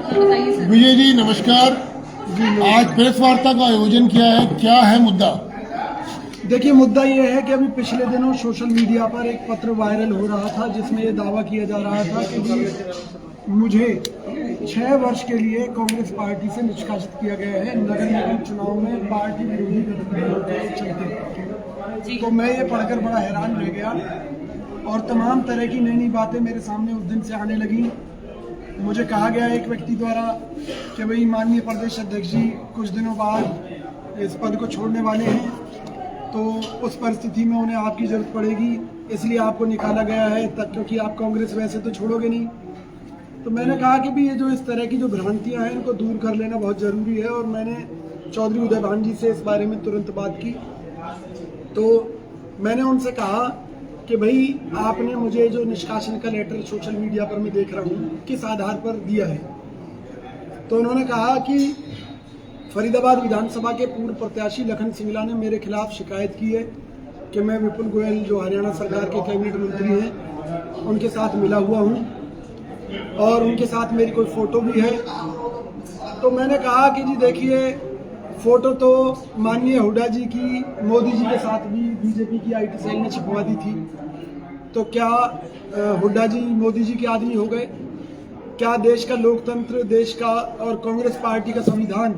बताइए सर। विजय जी नमस्कार। आज प्रेस वार्ता का आयोजन किया है, क्या है मुद्दा? देखिए, मुद्दा ये है कि अभी पिछले दिनों सोशल मीडिया पर एक पत्र वायरल हो रहा था जिसमें ये दावा किया जा रहा था कि मुझे 6 वर्ष के लिए कांग्रेस पार्टी से निष्कासित किया गया है नगर निगम चुनाव में पार्टी विरोधी गतिविधियों के चलते। तो मैं ये पढ़कर बड़ा हैरान रह गया और तमाम तरह की नई नई बातें मेरे सामने उस दिन से आने लगी। मुझे कहा गया एक व्यक्ति द्वारा कि भाई माननीय प्रदेश अध्यक्ष जी कुछ दिनों बाद इस पद को छोड़ने वाले हैं, तो उस परिस्थिति में उन्हें आपकी जरूरत पड़ेगी, इसलिए आपको निकाला गया है तक, क्योंकि आप कांग्रेस वैसे तो छोड़ोगे नहीं। तो मैंने कहा कि भी ये जो इस तरह की जो भ्रांतियां हैं इनको दूर कर लेना बहुत ज़रूरी है और मैंने चौधरी उदय भान जी से इस बारे में तुरंत बात की। तो मैंने उनसे कहा कि भाई आपने मुझे जो निष्कासन का लेटर सोशल मीडिया पर मैं देख रहा हूँ किस आधार पर दिया है। तो उन्होंने कहा कि फरीदाबाद विधानसभा के पूर्व प्रत्याशी लखन सिंगला ने मेरे खिलाफ शिकायत की है कि मैं विपुल गोयल जो हरियाणा सरकार के कैबिनेट मंत्री हैं उनके साथ मिला हुआ हूं और उनके साथ मेरी कोई फोटो भी है। तो मैंने कहा कि जी देखिए, फोटो तो माननीय हुड्डा जी की मोदी जी के साथ भी बीजेपी की IT सेल ने छपवा दी थी। तो क्या हुड्डा जी मोदी जी के आदमी हो गए? क्या देश का लोकतंत्र, देश का और कांग्रेस पार्टी का संविधान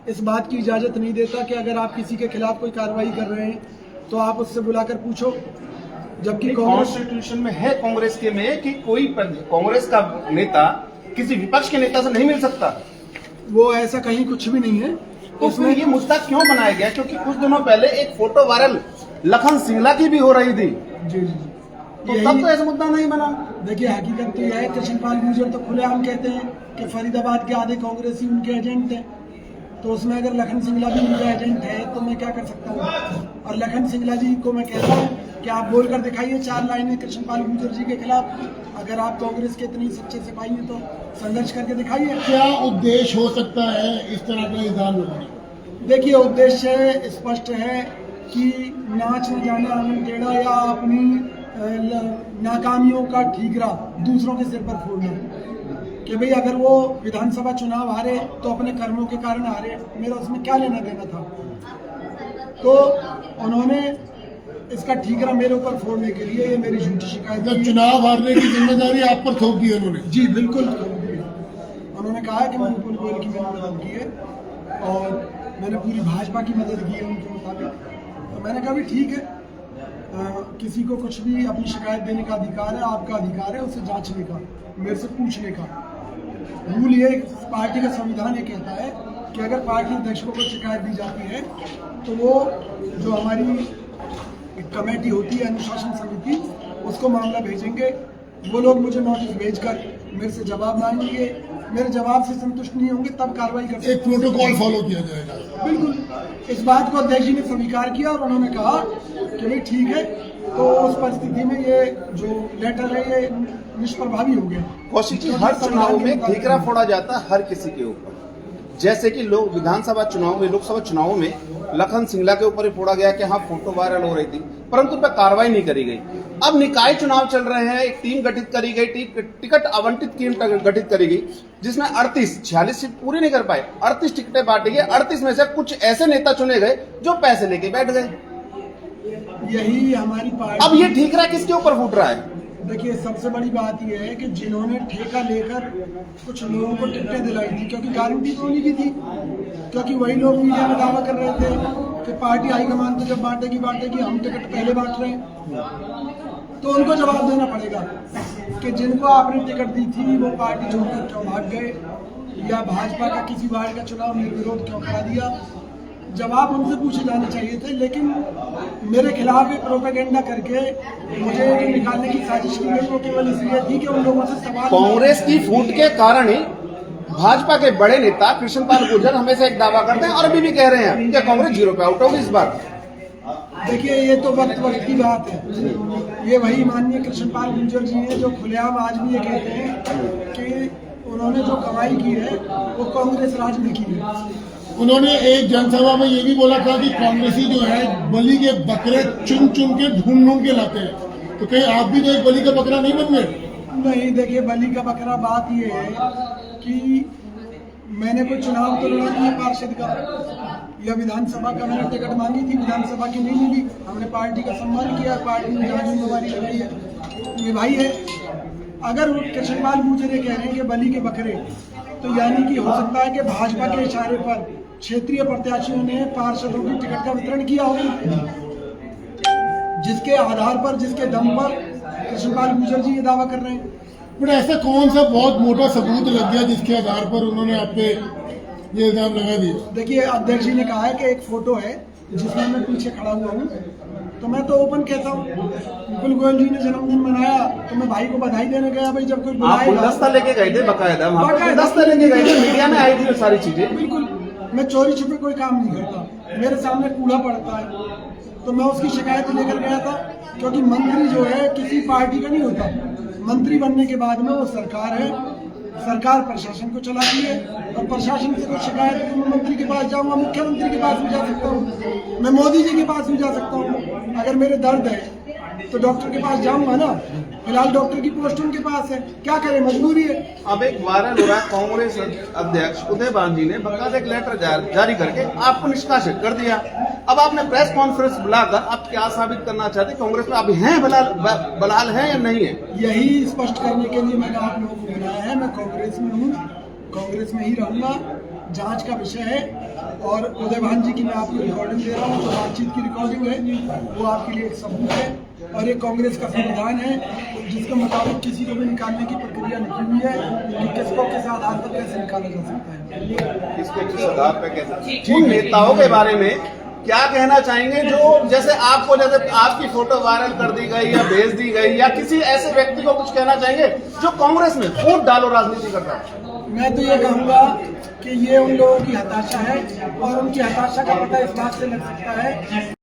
इस बात की इजाजत नहीं देता कि अगर आप किसी के खिलाफ कोई कार्रवाई कर रहे हैं तो आप उससे बुलाकर पूछो? जबकि कॉन्स्टिट्यूशन में है कांग्रेस के में कि कोई कांग्रेस का नेता किसी विपक्ष के नेता से नहीं मिल सकता। वो ऐसा कहीं कुछ भी नहीं है। उसमें ये मुद्दा क्यों बनाया गया? क्योंकि कुछ दिनों पहले एक फोटो वायरल लखन सिंगला की भी हो रही थी। जी जी, तो तब तो ऐसा मुद्दा नहीं बना। देखिए, हकीकत तो यह है, कृष्णपाल गुर्जर तो खुलेआम कहते हैं कि फरीदाबाद के आधे कांग्रेसी उनके एजेंट हैं। तो उसमें अगर लखन सिंगला भी उनका एजेंट है तो मैं क्या कर सकता हूँ? और लखन सिंगला जी को मैं कहता हूँ कि आप बोलकर दिखाइए 4 लाइनें कृष्णपाल गुर्जर जी के खिलाफ। अगर आप कांग्रेस के इतनी सच्चे सिपाही हैं तो संघर्ष करके दिखाइए। क्या उद्देश्य हो सकता है इस तरह का इल्जाम लगाने? देखिए, उद्देश्य स्पष्ट है कि नाच न जाने आंगन टेढ़ा या अपनी नाकामियों का ठीकरा दूसरों के सिर पर फोड़ना कि भाई अगर वो विधानसभा चुनाव हारे तो अपने कर्मों के कारण हारे, मेरा उसमें क्या लेना देना था। तो उन्होंने इसका ठीकरा मेरे ऊपर फोड़ने के लिए ये मेरी झूठी शिकायत जब चुनाव हारने की जिम्मेदारी आप पर थोप दी उन्होंने? जी बिल्कुल। उन्होंने कहा कि मैंने विपुल गोयल की मैंने मदद की है और मैंने पूरी भाजपा की मदद की है उनके मुताबिक। तो मैंने कहा भी ठीक है, किसी को कुछ भी अपनी शिकायत देने का अधिकार है, आपका अधिकार है उसे जांचने का, मेरे से पूछने का। रूल ये पार्टी का संविधान ये कहता है कि अगर पार्टी अध्यक्ष को कोई शिकायत दी जाती है तो वो जो हमारी कमेटी होती है अनुशासन समिति उसको मामला भेजेंगे। वो लोग मुझे नोटिस भेजकर मेरे से जवाब मांगेंगे, मेरे जवाब से संतुष्ट नहीं होंगे तब कार्रवाई कर सकते। एक प्रोटोकॉल फॉलो किया जाएगा। बिल्कुल, इस बात को अध्यक्ष जी ने स्वीकार किया और उन्होंने कहा कि भाई ठीक है। तो उस परिस्थिति में ये जो लेटर है ये निष्प्रभावी हो गया। कौशिक जी, हर चुनाव में ठीकरा फोड़ा जाता है हर किसी के ऊपर। जैसे कि लोग विधानसभा चुनाव में, लोकसभा चुनाव में लखन सिंगला के ऊपर ही फोड़ा गया कि हाँ फोटो वायरल हो रही थी, परंतु उन पर कार्रवाई नहीं करी गई। अब निकाय चुनाव चल रहे हैं, एक टीम गठित करी गई, टिकट आवंटित टीम गठित करी गई जिसमें 46 सीट पूरी नहीं कर पाए, 38 टिकटें बांटी गई। 38 में से कुछ ऐसे नेता चुने गए जो पैसे लेके बैठ गए। यही हमारी पार्टी। अब ये ठीकरा किसके ऊपर फूट रहा है? देखिए, सबसे बड़ी बात यह है कि जिन्होंने ठेका लेकर कुछ लोगों को टिकटें दिलाई थी, क्योंकि गारंटी तो उन्हीं की थी, क्योंकि वही लोग मीडिया में दावा कर रहे थे कि पार्टी हाईकमान तो जब बांटेगी हम टिकट पहले बांट रहे हैं। तो उनको जवाब देना पड़ेगा कि जिनको आपने टिकट दी थी वो पार्टी छोड़कर क्यों भाग गए या भाजपा का किसी वार्ड का चुनाव निर्विरोध क्यों करा दिया। जवाब उनसे पूछे जाने चाहिए थे, लेकिन मेरे खिलाफ एक प्रोपेगेंडा करके मुझे निकालने की साजिश की गई वो केवल इसलिए थी कि उन लोगों से सवाल। कांग्रेस की फूट के कारण ही भाजपा के बड़े नेता कृष्णपाल गुर्जर हमेशा एक दावा करते हैं और अभी भी कह रहे हैं कि कांग्रेस 0 पे आउट होगी इस बार। देखिए, ये तो वक्त की बात है। ये वही माननीय कृष्णपाल गुर्जर जी हैं जो खुलेआम आज भी ये कहते हैं कि उन्होंने जो कमाई की है वो कांग्रेस राज में की है। उन्होंने एक जनसभा में ये भी बोला था कि कांग्रेसी जो है बलि के बकरे चुन चुन के ढूंढ के लाते हैं, तो कहीं आप भी तो एक बलि का बकरा नहीं बन गए? नहीं, देखिए, बलि का बकरा बात ये है कि मैंने कोई चुनाव तो लड़ा नहीं है पार्षद का या विधानसभा का मैंने टिकट मांगी थी, विधानसभा की नहीं मिली। हमने पार्टी का सम्मान किया, पार्टी ने जहाँ जिम्मेवारी लगाई है निभाई है। अगर वो कृष्णपाल गुर्जर कह रहे हैं कि बलि के बकरे, तो यानी कि हो सकता है कि भाजपा के इशारे पर क्षेत्रीय प्रत्याशियों ने पार्षदों की टिकट का वितरण किया हो, जिसके आधार पर, जिसके दम पर कृष्णपाल गुर्जर जी ये दावा कर रहे हैं। बट ऐसा कौन सा बहुत मोटा सबूत लग गया जिसके आधार पर उन्होंने आप पे ये इल्जाम लगा दिया? देखिए, अध्यक्ष जी ने कहा है कि एक फोटो है जिसमें मैं पीछे खड़ा हुआ हूँ, तो मैं तो ओपन कहता हूँ, विपुल गोयल जी ने जन्मदिन मनाया तो मैं भाई को बधाई देने गया। भाई जब कोई आप बुलाएगा, गुलदस्ता लेके गए थे बकायदा, वहाँ पे गुलदस्ता लेके गए थे, मीडिया में आई थी वो सारी चीजें। बिल्कुल, मैं चोरी छुपे कोई काम नहीं करता। मेरे सामने कूड़ा पड़ता है तो मैं उसकी शिकायत लेकर गया था, क्योंकि मंत्री जो है किसी पार्टी का नहीं होता। मंत्री बनने के बाद में वो सरकार है, सरकार प्रशासन को चलाती है, और प्रशासन से कोई शिकायत है तो मैं मंत्री के पास जाऊंगा, मुख्यमंत्री के पास भी जा सकता हूँ, मैं मोदी जी के पास भी जा सकता हूँ। अगर मेरे दर्द है तो डॉक्टर के पास जाऊंगा ना। फिलहाल डॉक्टर की पोस्ट उनके पास है, क्या करें, मजबूरी है। अब एक वायरल हो रहा है, कांग्रेस अध्यक्ष उदय भान जी ने बकायदा एक लेटर जारी करके आपको निष्कासित कर दिया। अब आपने प्रेस कॉन्फ्रेंस बुलाकर आप क्या साबित करना चाहते, कांग्रेस में आप हैं बलाल हैं या नहीं है? यही स्पष्ट करने के लिए मैंने आप लोगों को बुलाया है। मैं कांग्रेस में हूँ, कांग्रेस में ही रहूंगा। जांच का विषय है, और उदय भान जी की मैं आपको रिकॉर्डिंग दे रहा हूँ, तो बातचीत की रिकॉर्डिंग है, वो आपके लिए एक सबूत है। और ये कांग्रेस का संविधान है जिसके मुताबिक किसी को भी निकालने की प्रक्रिया लिखी हुई है कि किसको किस आधार पर कैसे निकाला जा सकता है, किसको किस आधार पर कैसे। उन नेताओं के बारे में क्या कहना चाहेंगे जो जैसे आपकी फोटो वायरल कर दी गई या भेज दी गई, या किसी ऐसे व्यक्ति को कुछ कहना चाहेंगे जो कांग्रेस में वोट डालो राजनीति करता है? मैं तो ये कहूँगा कि ये उन लोगों की हताशा है, और उनकी हताशा का पता इस बात से लग सकता है